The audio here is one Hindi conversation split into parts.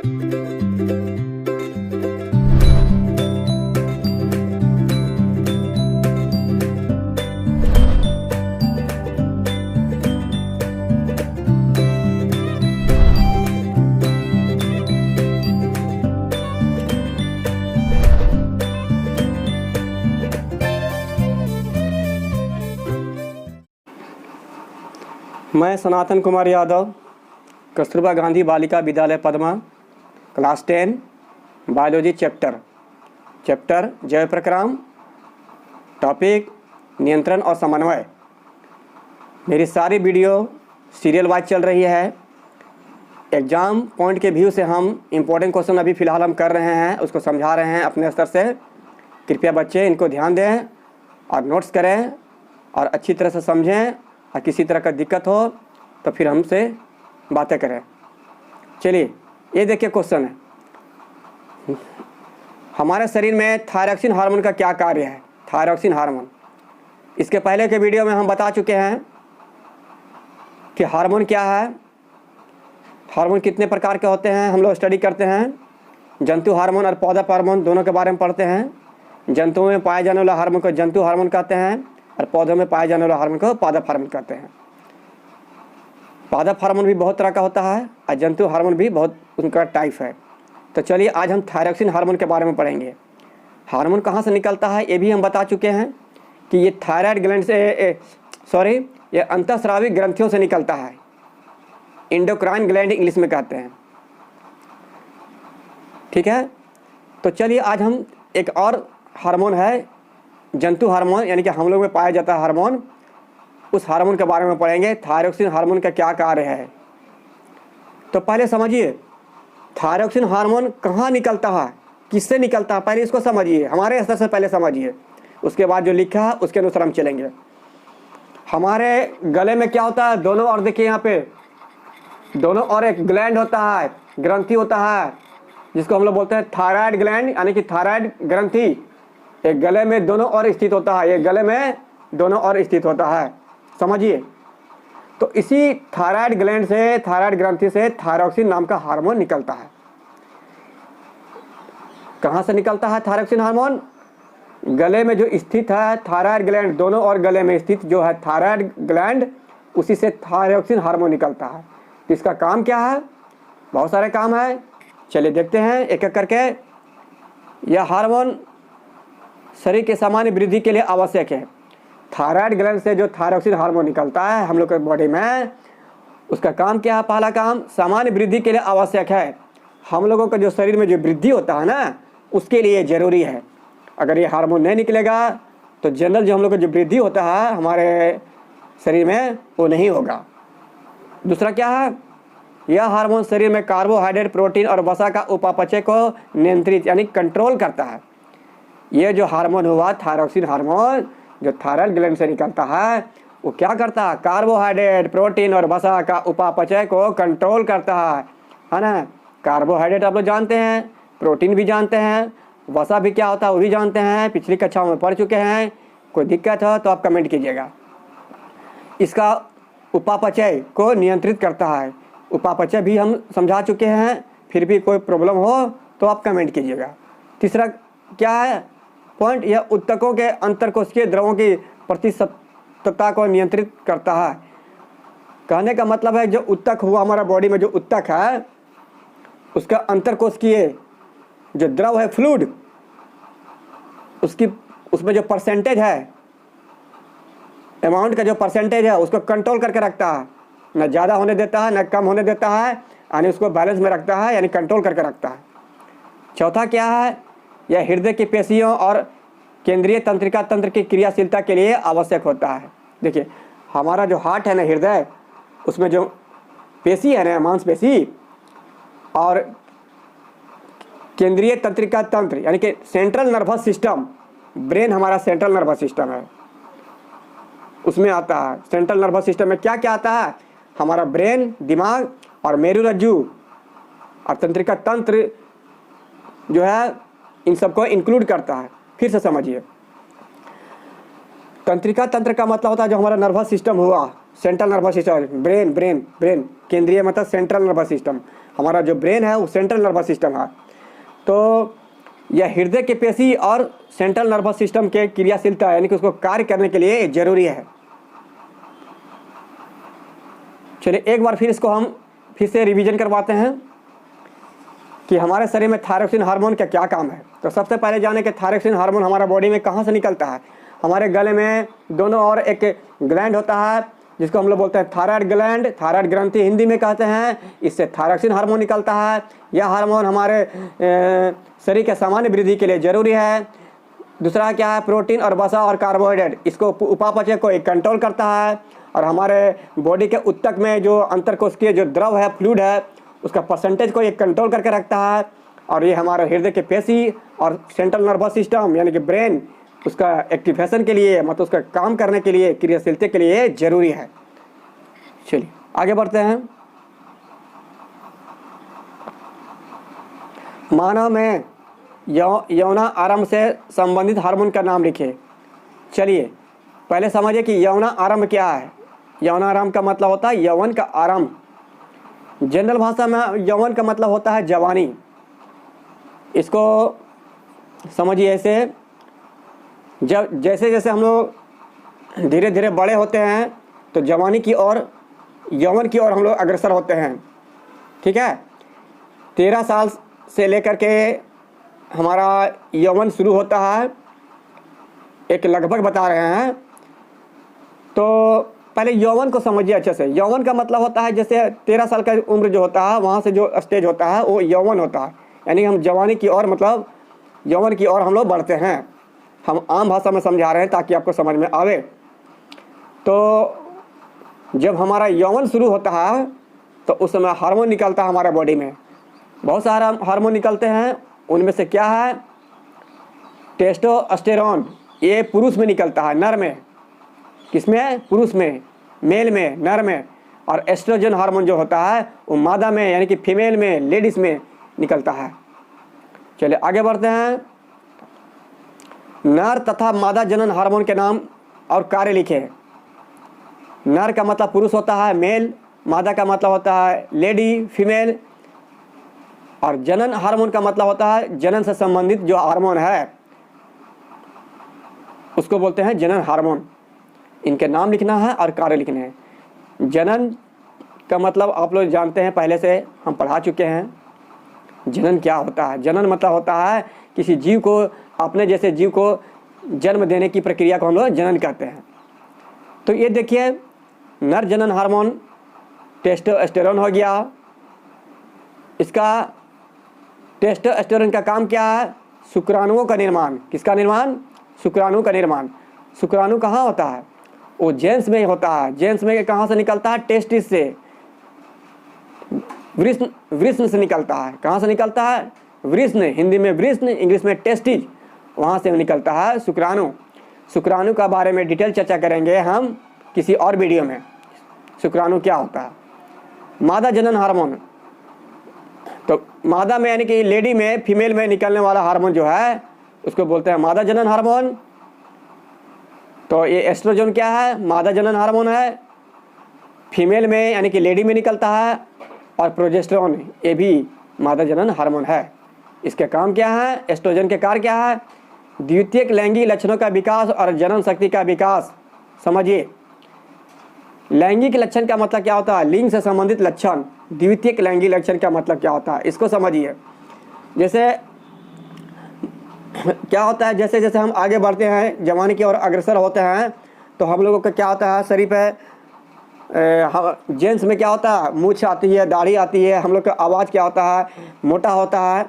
मैं सनातन Kumar Yadav, Kasturba Gandhi Balika Vidyalaya Padma, class 10 biology chapter जैव प्रक्रम, टॉपिक नियंत्रण और समन्वय। मेरी सारी वीडियो सीरियल वाइज चल रही है। एग्ज़ाम पॉइंट के व्यू से हम इम्पोर्टेंट क्वेश्चन अभी फ़िलहाल हम कर रहे हैं, उसको समझा रहे हैं अपने स्तर से। कृपया बच्चे इनको ध्यान दें और नोट्स करें और अच्छी तरह से समझें, और किसी तरह का दिक्कत हो तो फिर हमसे बातें करें। चलिए, ये देखिए क्वेश्चन है, हमारे शरीर में थायरॉक्सिन हार्मोन का क्या कार्य है। थायरॉक्सिन हार्मोन, इसके पहले के वीडियो में हम बता चुके हैं कि हार्मोन क्या है, हार्मोन कितने प्रकार के होते हैं। हम लोग स्टडी करते हैं, जंतु हार्मोन और पौधा हार्मोन दोनों के बारे में पढ़ते हैं। जंतुओं में पाए जाने वाला हार्मोन को जंतु हार्मोन कहते हैं और पौधों में पाए जाने वाला हार्मोन को पादप हार्मोन कहते हैं। पादप हार्मोन भी बहुत तरह का होता है और जंतु हार्मोन भी बहुत उनका टाइप है। तो चलिए आज हम थायरॉक्सिन हार्मोन के बारे में पढ़ेंगे। हार्मोन कहाँ से निकलता है ये भी हम बता चुके हैं कि ये थायराइड ग्लैंड से ये अंतःस्रावी ग्रंथियों से निकलता है। एंडोक्राइन ग्लैंड इंग्लिश में कहते हैं, ठीक है। तो चलिए आज हम एक और हार्मोन है, जंतु हार्मोन, यानी कि हम लोग में पाया जाता है हार्मोन, उस हार्मोन के बारे में पढ़ेंगे। थायरॉक्सिन हार्मोन का क्या कार्य है। तो पहले समझिए थायरॉक्सिन हार्मोन कहाँ निकलता है, किससे निकलता है, पहले इसको समझिए, हमारे स्तर से पहले समझिए, उसके बाद जो लिखा है उसके अनुसार हम चलेंगे। हमारे गले में क्या होता है, दोनों ओर देखिए, यहाँ पे दोनों ओर एक ग्लैंड होता है, ग्रंथि होता है, जिसको हम लोग बोलते हैं थायराइड ग्लैंड, यानी कि थायराइड ग्रंथि। एक गले में दोनों ओर स्थित होता है, एक गले में दोनों ओर स्थित होता है, समझिए। तो इसी थायराइड ग्लैंड से, थायराइड ग्रंथि से थायरॉक्सिन नाम का हार्मोन निकलता है। कहाँ से निकलता है थायरॉक्सिन हार्मोन? गले में जो स्थित है थायराइड ग्लैंड, दोनों ओर गले में स्थित जो है थायराइड ग्लैंड, उसी से थायरॉक्सिन हार्मोन निकलता है। तो इसका काम क्या है? बहुत सारे काम है, चलिए देखते हैं एक एक करके। यह हार्मोन शरीर के सामान्य वृद्धि के लिए आवश्यक है। थायराइड ग्लैंड से जो थायरॉक्सिन हार्मोन निकलता है हम लोग के बॉडी में, उसका काम क्या है? पहला काम सामान्य वृद्धि के लिए आवश्यक है। हम लोगों का जो शरीर में जो वृद्धि होता है ना, उसके लिए ज़रूरी है। अगर ये हार्मोन नहीं निकलेगा तो जनरल जो हम लोग का जो वृद्धि होता है हमारे शरीर में, वो नहीं होगा। दूसरा क्या है? यह हार्मोन शरीर में कार्बोहाइड्रेट, प्रोटीन और वसा का उपापचय को नियंत्रित यानी कंट्रोल करता है। ये जो हार्मोन हुआ थायरॉक्सिन हार्मोन, जो थायराइड ग्लैंड से निकलता है, वो क्या करता है? कार्बोहाइड्रेट, प्रोटीन और वसा का उपापचय को कंट्रोल करता है ना। कार्बोहाइड्रेट आप लोग जानते हैं, प्रोटीन भी जानते हैं, वसा भी क्या होता है वो भी जानते हैं, पिछली कक्षाओं में पढ़ चुके हैं। कोई दिक्कत हो तो आप कमेंट कीजिएगा। इसका उपापचय को नियंत्रित करता है, उपापचय भी हम समझा चुके हैं, फिर भी कोई प्रॉब्लम हो तो आप कमेंट कीजिएगा। तीसरा क्या है पॉइंट? यह उत्तकों के अंतरकोशिकीय द्रवों की प्रतिशतता को नियंत्रित करता है। कहने का मतलब है जो उत्तक हुआ हमारा बॉडी में, जो उत्तक है उसका अंतरकोशिकीय जो द्रव है, फ्लूइड, उसमें जो परसेंटेज है, अमाउंट का जो परसेंटेज है, उसको कंट्रोल करके रखता है। न ज़्यादा होने देता है न कम होने देता है, यानी उसको बैलेंस में रखता है, यानी कंट्रोल करके रखता है। चौथा क्या है? यह हृदय की पेशियों और केंद्रीय तंत्रिका तंत्र की क्रियाशीलता के लिए आवश्यक होता है। देखिए हमारा जो हार्ट है ना, हृदय, उसमें जो पेशी है ना, मांसपेशी, और केंद्रीय तंत्रिका तंत्र यानी कि सेंट्रल नर्वस सिस्टम, ब्रेन हमारा सेंट्रल नर्वस सिस्टम है, उसमें आता है। सेंट्रल नर्वस सिस्टम में क्या क्या आता है? हमारा ब्रेन, दिमाग और मेरुरज्जु और तंत्रिका तंत्र जो है, इन सबको इंक्लूड करता है। फिर से समझिए, तंत्रिका तंत्र का मतलब होता है जो हमारा नर्वस सिस्टम हुआ, central nervous system, brain brain brain केंद्रीय मतलब सेंट्रल नर्वस सिस्टम, हमारा जो ब्रेन है वो सेंट्रल नर्वस सिस्टम है। तो यह हृदय के पेशी और सेंट्रल नर्वस सिस्टम के क्रियाशीलता यानी कि उसको कार्य करने के लिए जरूरी है। चलिए एक बार फिर इसको हम फिर से रिवीजन करवाते हैं कि हमारे शरीर में थायरॉक्सिन हार्मोन का क्या काम है। तो सबसे पहले जाने कि थायरॉक्सिन हार्मोन हमारा बॉडी में कहाँ से निकलता है। हमारे गले में दोनों ओर एक ग्लैंड होता है जिसको हम लोग बोलते हैं थायराइड ग्लैंड, थायराइड ग्रंथि हिंदी में कहते हैं। इससे थायरॉक्सिन हार्मोन निकलता है। यह हार्मोन हमारे शरीर के सामान्य वृद्धि के लिए जरूरी है। दूसरा क्या है, प्रोटीन और वसा और कार्बोहाइड्रेट, इसको उपापचय को एक कंट्रोल करता है और हमारे बॉडी के ऊतक में जो अंतरकोशिकीय जो द्रव है, फ्लूइड है, उसका परसेंटेज को एक कंट्रोल करके रखता है। और ये हमारे हृदय के पेशी और सेंट्रल नर्वस सिस्टम यानी कि ब्रेन, उसका एक्टिवेशन के लिए मतलब उसका काम करने के लिए, क्रियाशीलता के लिए जरूरी है। चलिए आगे बढ़ते हैं। मानव में यौना आरंभ से संबंधित हार्मोन का नाम लिखिए। चलिए पहले समझिए कि यौना आरंभ क्या है। यौना आरंभ का मतलब होता है यौवन का आरंभ। जनरल भाषा में यौवन का मतलब होता है जवानी। इसको समझिए ऐसे, जब जैसे जैसे हम लोग धीरे धीरे बड़े होते हैं तो जवानी की ओर, यौवन की ओर हम लोग अग्रसर होते हैं। ठीक है, 13 साल से लेकर के हमारा यौवन शुरू होता है, एक लगभग बता रहे हैं। तो पहले यौवन को समझिए अच्छे से। यौवन का मतलब होता है जैसे 13 साल का उम्र जो होता है वहाँ से जो स्टेज होता है वो यौवन होता है, यानी हम जवानी की ओर मतलब यौवन की ओर हम लोग बढ़ते हैं। हम आम भाषा में समझा रहे हैं ताकि आपको समझ में आवे। तो जब हमारा यौवन शुरू होता है तो उस समय हार्मोन निकलता है हमारे बॉडी में। बहुत सारा हार्मोन निकलते हैं, उनमें से क्या है, टेस्टोस्टेरोन, ये पुरुष में निकलता है, नर में। किसमें? पुरुष में, मेल में, नर में। और एस्ट्रोजन हार्मोन जो होता है वो मादा में यानी कि फीमेल में, लेडीज में निकलता है। चलिए आगे बढ़ते हैं। नर तथा मादा जनन हार्मोन के नाम और कार्य लिखे। नर का मतलब पुरुष होता है, मेल। मादा का मतलब होता है लेडी, फीमेल। और जनन हार्मोन का मतलब होता है जनन से संबंधित जो हार्मोन है उसको बोलते हैं जनन हार्मोन। इनके नाम लिखना है और कार्य लिखने हैं। जनन का मतलब आप लोग जानते हैं, पहले से हम पढ़ा चुके हैं। जनन क्या होता है? जनन मतलब होता है किसी जीव को, अपने जैसे जीव को जन्म देने की प्रक्रिया को हम लोग जनन कहते हैं। तो ये देखिए, नर जनन हार्मोन टेस्टोस्टेरोन हो गया। इसका टेस्टोस्टेरोन का काम क्या है? शुक्राणुओं का निर्माण। किसका निर्माण? शुक्राणु का निर्माण। शुक्राणु कहाँ होता है? वो जेंस में होता है। जेंस में कहाँ से निकलता है? टेस्टिस से, वृष्ण से निकलता है। कहाँ से निकलता है? वृष्ण, हिंदी में वृष्ण, इंग्लिश में टेस्टिज, वहाँ से निकलता है शुक्राणु। शुक्राणु का बारे में डिटेल चर्चा करेंगे हम किसी और वीडियो में, शुक्राणु क्या होता है। मादा जनन हार्मोन, तो मादा में यानी कि लेडी में, फीमेल में निकलने वाला हार्मोन जो है उसको बोलते हैं मादा जनन हार्मोन। तो ये एस्ट्रोजन क्या है? मादा जनन हार्मोन है, फीमेल में यानी कि लेडी में निकलता है। और प्रोजेस्टेरोन ये भी मादा जनन हार्मोन है। इसके काम क्या है? एस्ट्रोजन के कार्य क्या है? द्वितीयक लैंगिक लक्षणों का विकास और जनन शक्ति का विकास। समझिए, लैंगिक लक्षण का मतलब क्या होता है? लिंग से संबंधित लक्षण। द्वितीयक लैंगिक लक्षण का मतलब क्या होता है? इसको समझिए। जैसे क्या होता है, जैसे जैसे हम आगे बढ़ते हैं, जवानी की ओर अग्रसर होते हैं, तो हम लोगों का क्या होता है, शरीर पे जेंट्स में क्या होता है? मूछ आती है, दाढ़ी आती है। हम लोग का आवाज़ क्या होता है? मोटा होता है।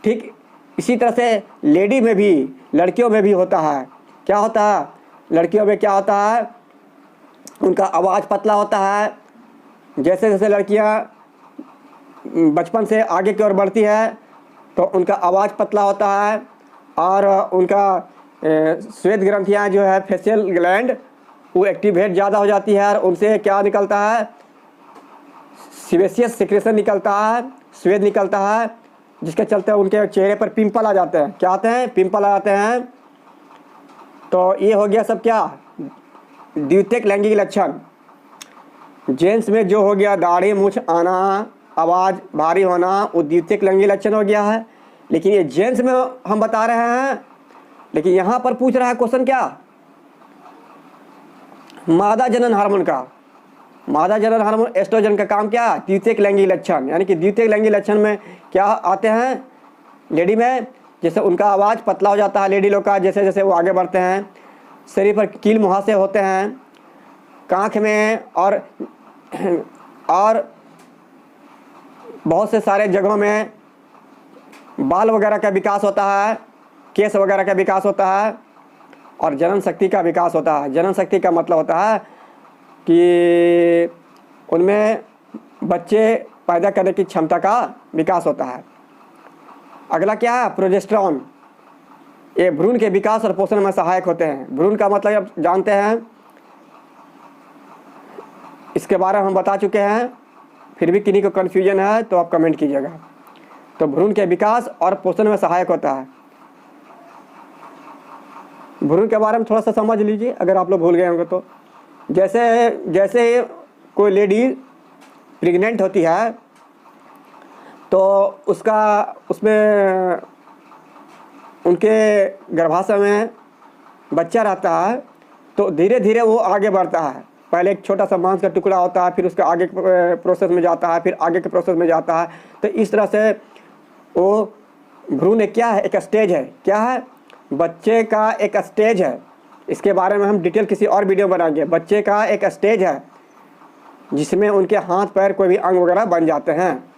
ठीक इसी तरह से लेडी में भी, लड़कियों में भी होता है। क्या होता है? लड़कियों में क्या होता है? उनका आवाज़ पतला होता है। जैसे जैसे लड़कियां बचपन से आगे की ओर बढ़ती है तो उनका आवाज़ पतला होता है और उनका श्वेत ग्रंथियां जो है, फेशियल ग्लैंड, वो एक्टिवेट ज़्यादा हो जाती है और उनसे क्या निकलता है? सीबेसियस सिक्रेशन निकलता है, श्वेत निकलता है, जिसके चलते उनके चेहरे पर पिंपल आ जाते हैं। क्या आते हैं? पिंपल आ जाते हैं। तो ये हो गया सब क्या? द्वितीयक लैंगिक लक्षण। जेंट्स में जो हो गया दाढ़ी मूछ आना, आवाज़ भारी होना, वो द्वितीयक लिंगी लक्षण हो गया है। लेकिन ये जेंट्स में हम बता रहे हैं, लेकिन यहाँ पर पूछ रहा है क्वेश्चन क्या, मादा जनन हार्मोन का। मादा जनन हार्मोन एस्ट्रोजन का काम क्या, द्वितीयक लैंगिक लक्षण। यानी कि द्वितीयक लैंगिक लक्षण में क्या आते हैं लेडी में, जैसे उनका आवाज़ पतला हो जाता है लेडी लोग का, जैसे जैसे वो आगे बढ़ते हैं, शरीर पर कील मुहासे होते हैं, कांख में और बहुत से सारे जगहों में बाल वगैरह का विकास होता है, केस वगैरह का विकास होता है, और जनन शक्ति का विकास होता है। जनन शक्ति का मतलब होता है कि उनमें बच्चे पैदा करने की क्षमता का विकास होता है। अगला क्या है, प्रोजेस्टेरॉन। ये भ्रूण के विकास और पोषण में सहायक होते हैं। भ्रूण का मतलब आप जानते हैं, इसके बारे में हम बता चुके हैं, फिर भी किन्हीं को कन्फ्यूजन है तो आप कमेंट कीजिएगा। तो भ्रूण के विकास और पोषण में सहायक होता है। भ्रूण के बारे में थोड़ा सा समझ लीजिए अगर आप लोग भूल गए होंगे तो। जैसे जैसे कोई लेडी प्रेग्नेंट होती है तो उसमें उनके गर्भाशय में बच्चा रहता है, तो धीरे धीरे वो आगे बढ़ता है। पहले एक छोटा सा मांस का टुकड़ा होता है, फिर उसका आगे के प्रोसेस में जाता है, फिर आगे के प्रोसेस में जाता है। तो इस तरह से वो भ्रूण एक क्या है, एक स्टेज है। क्या है, बच्चे का एक स्टेज है। इसके बारे में हम डिटेल किसी और वीडियो बनाएंगे। बच्चे का एक स्टेज है जिसमें उनके हाथ पैर कोई भी अंग वगैरह बन जाते हैं।